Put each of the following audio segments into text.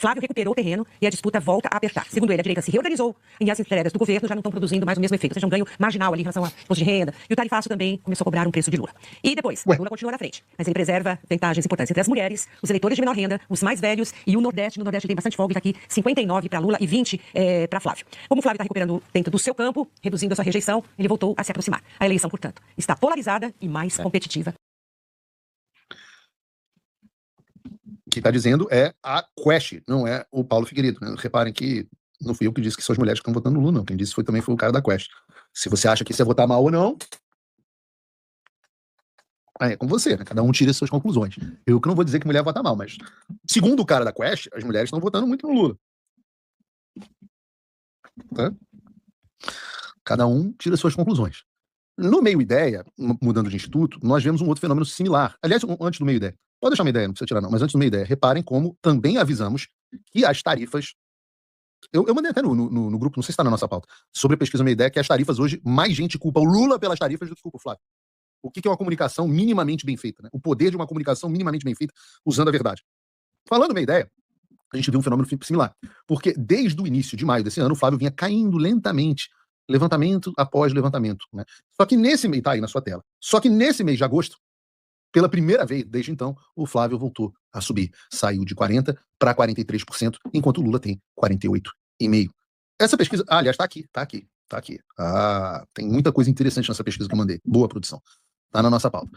Flávio recuperou o terreno e a disputa volta a apertar. Segundo ele, a direita se reorganizou e as entregas do governo já não estão produzindo mais o mesmo efeito, ou seja, um ganho marginal ali em relação a imposto de renda. E o tarifaço também começou a cobrar um preço de Lula. E depois, Lula continua na frente, mas ele preserva vantagens importantes entre as mulheres, os eleitores de menor renda, os mais velhos e o Nordeste. No Nordeste tem bastante folga, está aqui 59 para Lula e 20 para Flávio. Como o Flávio está recuperando dentro do seu campo, reduzindo a sua rejeição, ele voltou a se aproximar. A eleição, portanto, está polarizada e mais competitiva. Que está dizendo é a Quest, não é o Paulo Figueiredo. Né? Reparem que não fui eu que disse que são as mulheres que estão votando no Lula, não. Quem disse também foi o cara da Quest. Se você acha que isso é votar mal ou não, é com você, né? Cada um tira as suas conclusões. Eu que não vou dizer que mulher vota mal, mas segundo o cara da Quest, as mulheres estão votando muito no Lula. Tá? Cada um tira as suas conclusões. No Meio Ideia, mudando de instituto, nós vemos um outro fenômeno similar. Aliás, antes do Meio Ideia. Pode deixar uma ideia, não precisa tirar não, mas antes do Meio Ideia, reparem como também avisamos que as tarifas, eu mandei até no grupo, não sei se está na nossa pauta, sobre a pesquisa Meio Ideia, que as tarifas hoje, mais gente culpa o Lula pelas tarifas do que culpa o Flávio. O que é uma comunicação minimamente bem feita, né? O poder de uma comunicação minimamente bem feita, usando a verdade. Falando Meio Ideia, a gente viu um fenômeno similar, porque desde o início de maio desse ano, o Flávio vinha caindo lentamente, levantamento após levantamento, né? Só que nesse mês, tá aí na sua tela, só que nesse mês de agosto, pela primeira vez, desde então, o Flávio voltou a subir. Saiu de 40% para 43%, enquanto o Lula tem 48,5%. Essa pesquisa... Ah, aliás, tá aqui. Ah, tem muita coisa interessante nessa pesquisa que eu mandei. Boa produção. Tá na nossa pauta.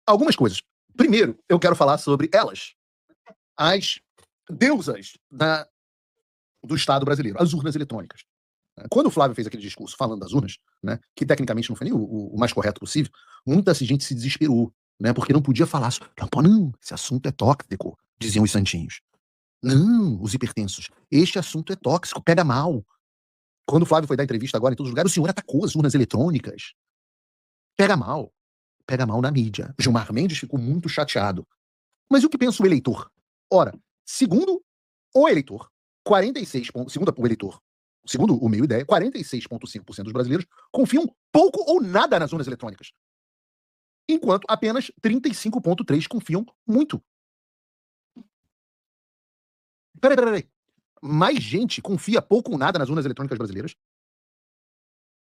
Algumas coisas. Primeiro, eu quero falar sobre elas. As deusas do Estado brasileiro. As urnas eletrônicas. Quando o Flávio fez aquele discurso falando das urnas, né, que tecnicamente não foi nem o mais correto possível, muita gente se desesperou. Né, porque não podia falar sobre... Não, esse assunto é tóxico, diziam os santinhos. Não, os hipertensos. Este assunto é tóxico, pega mal. Quando o Flávio foi dar entrevista agora em todos os lugares, o senhor atacou as urnas eletrônicas. Pega mal. Pega mal na mídia. Gilmar Mendes ficou muito chateado. Mas e o que pensa o eleitor? Ora, segundo o eleitor, segundo o Meio Ideia, 46,5% dos brasileiros confiam pouco ou nada nas urnas eletrônicas. Enquanto apenas 35,3% confiam muito. Peraí. Mais gente confia pouco ou nada nas urnas eletrônicas brasileiras?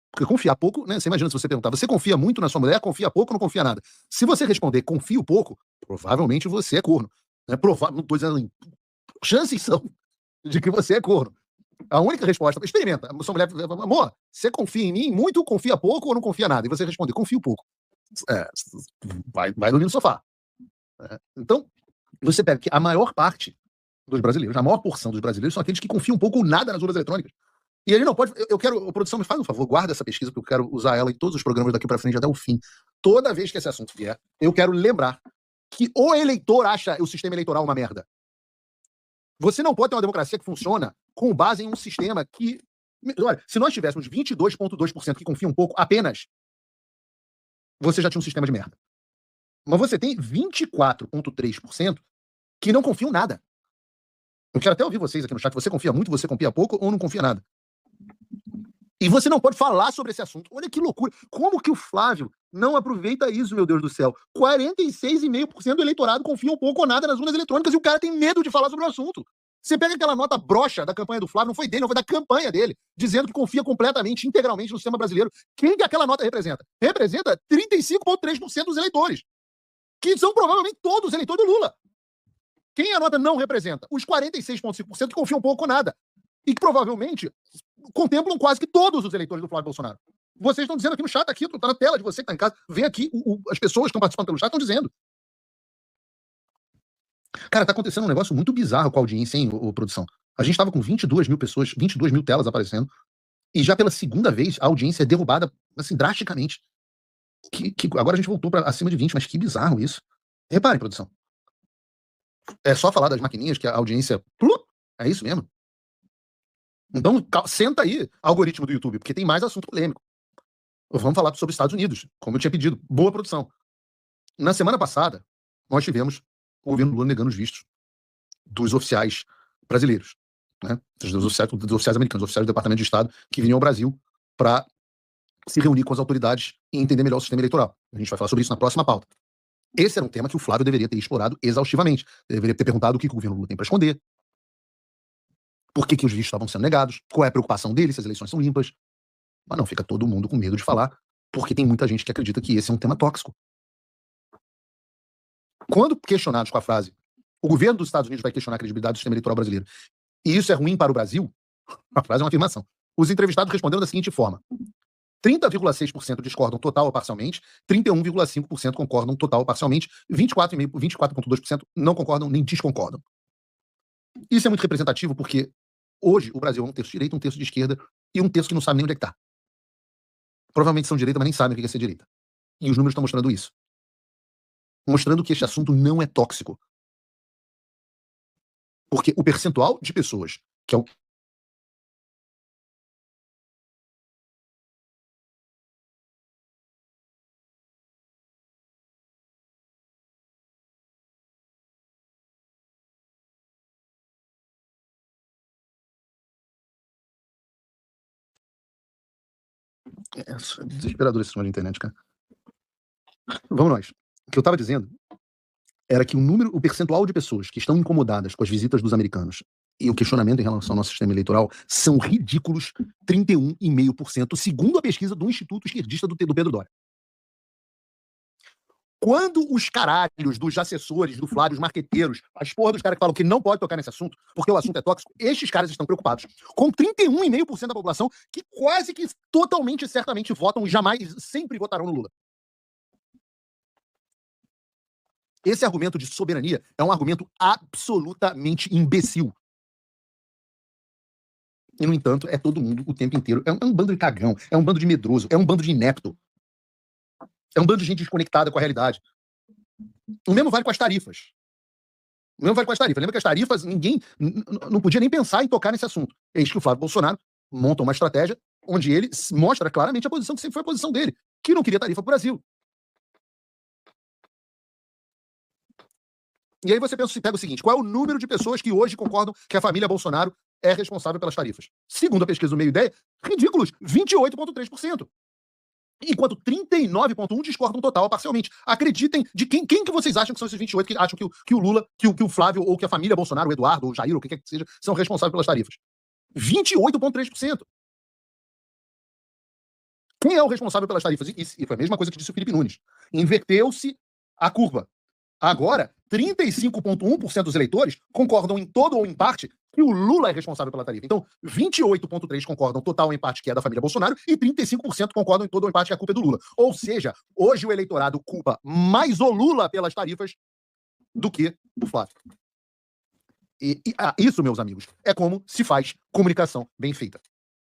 Porque confiar pouco, né? Você imagina se você perguntar, você confia muito na sua mulher, confia pouco ou não confia nada? Se você responder confio pouco, provavelmente você é corno. Né? Não tô dizendo, chances são de que você é corno. A única resposta, experimenta. A sua mulher, amor, você confia em mim muito, confia pouco ou não confia nada? E você responde, confio pouco. Vai dormir no sofá. Então, você pega que a maior parte dos brasileiros, a maior porção dos brasileiros são aqueles que confiam um pouco ou nada nas urnas eletrônicas. E ele não pode... Eu quero... Produção, me faz um favor, guarda essa pesquisa, porque eu quero usar ela em todos os programas daqui pra frente até o fim. Toda vez que esse assunto vier, eu quero lembrar que o eleitor acha o sistema eleitoral uma merda. Você não pode ter uma democracia que funciona com base em um sistema que... Olha, se nós tivéssemos 22,2% que confiam um pouco apenas, você já tinha um sistema de merda. Mas você tem 24,3% que não confiam nada. Eu quero até ouvir vocês aqui no chat. Você confia muito, você confia pouco ou não confia nada? E você não pode falar sobre esse assunto. Olha que loucura. Como que o Flávio não aproveita isso, meu Deus do céu? 46,5% do eleitorado confia um pouco ou nada nas urnas eletrônicas e o cara tem medo de falar sobre o assunto. Você pega aquela nota broxa da campanha do Flávio, não foi dele, não foi da campanha dele, dizendo que confia completamente, integralmente no sistema brasileiro. Quem que aquela nota representa? Representa 35,3% dos eleitores, que são provavelmente todos os eleitores do Lula. Quem a nota não representa? Os 46,5% que confiam pouco ou nada. E que provavelmente contemplam quase que todos os eleitores do Flávio Bolsonaro. Vocês estão dizendo aqui no chat, aqui, tá na tela de você que está em casa, vem aqui, as pessoas que estão participando pelo chat estão dizendo. Cara, tá acontecendo um negócio muito bizarro com a audiência, hein, produção? A gente tava com 22 mil pessoas, 22 mil telas aparecendo, e já pela segunda vez a audiência é derrubada, assim, drasticamente. Agora a gente voltou para acima de 20, mas que bizarro isso. Reparem, produção. É só falar das maquininhas que a audiência... É isso mesmo? Então, senta aí, algoritmo do YouTube, porque tem mais assunto polêmico. Vamos falar sobre os Estados Unidos, como eu tinha pedido. Boa produção. Na semana passada, nós tivemos o governo Lula negando os vistos dos oficiais brasileiros, né? Dos oficiais americanos, oficiais do Departamento de Estado, que vinham ao Brasil para se reunir com as autoridades e entender melhor o sistema eleitoral. A gente vai falar sobre isso na próxima pauta. Esse era um tema que o Flávio deveria ter explorado exaustivamente. Deveria ter perguntado o que o governo Lula tem para esconder. Por que os vistos estavam sendo negados? Qual é a preocupação deles se as eleições são limpas? Mas não, fica todo mundo com medo de falar, porque tem muita gente que acredita que esse é um tema tóxico. Quando questionados com a frase, o governo dos Estados Unidos vai questionar a credibilidade do sistema eleitoral brasileiro, e isso é ruim para o Brasil, a frase é uma afirmação. Os entrevistados responderam da seguinte forma: 30,6% discordam total ou parcialmente, 31,5% concordam total ou parcialmente, 24,2% não concordam nem desconcordam. Isso é muito representativo porque hoje o Brasil é um terço de direita, um terço de esquerda e um terço que não sabe nem onde é que está. Provavelmente são direita, mas nem sabem o que é ser direita. E os números estão mostrando isso. Mostrando que este assunto não é tóxico. Porque o percentual de pessoas, que é o é desesperador esse sistema de internet, cara. Vamos nós. O que eu estava dizendo era que o percentual de pessoas que estão incomodadas com as visitas dos americanos e o questionamento em relação ao nosso sistema eleitoral são ridículos 31,5%, segundo a pesquisa do Instituto Esquerdista do Pedro Doria. Quando os caralhos dos assessores do Flávio, os marqueteiros, as porra dos caras que falam que não pode tocar nesse assunto, porque o assunto é tóxico, estes caras estão preocupados com 31,5% da população que quase que totalmente, certamente votam e jamais, sempre votarão no Lula. Esse argumento de soberania é um argumento absolutamente imbecil. E, no entanto, é todo mundo o tempo inteiro. É um bando de cagão, é um bando de medroso, é um bando de inepto. É um bando de gente desconectada com a realidade. O mesmo vale com as tarifas. Lembra que as tarifas, ninguém não podia nem pensar em tocar nesse assunto. Eis que o Flávio Bolsonaro monta uma estratégia onde ele mostra claramente a posição que sempre foi a posição dele, que não queria tarifa para o Brasil. E aí você pega o seguinte: qual é o número de pessoas que hoje concordam que a família Bolsonaro é responsável pelas tarifas? Segundo a pesquisa do Meio Ideia, ridículos, 28,3%. Enquanto 39,1% discordam total ou parcialmente. Acreditem de quem que vocês acham que são esses 28 que acham que o Lula, que o Flávio, ou que a família Bolsonaro, o Eduardo, ou o Jair, ou o que quer que seja, são responsáveis pelas tarifas. 28,3%. Quem é o responsável pelas tarifas? E foi a mesma coisa que disse o Felipe Nunes. Inverteu-se a curva. Agora, 35,1% dos eleitores concordam em todo ou em parte que o Lula é responsável pela tarifa. Então, 28,3% concordam total ou em parte que é da família Bolsonaro e 35% concordam em todo ou em parte que a culpa é do Lula. Ou seja, hoje o eleitorado culpa mais o Lula pelas tarifas do que o Flávio. Isso, meus amigos, é como se faz comunicação bem feita.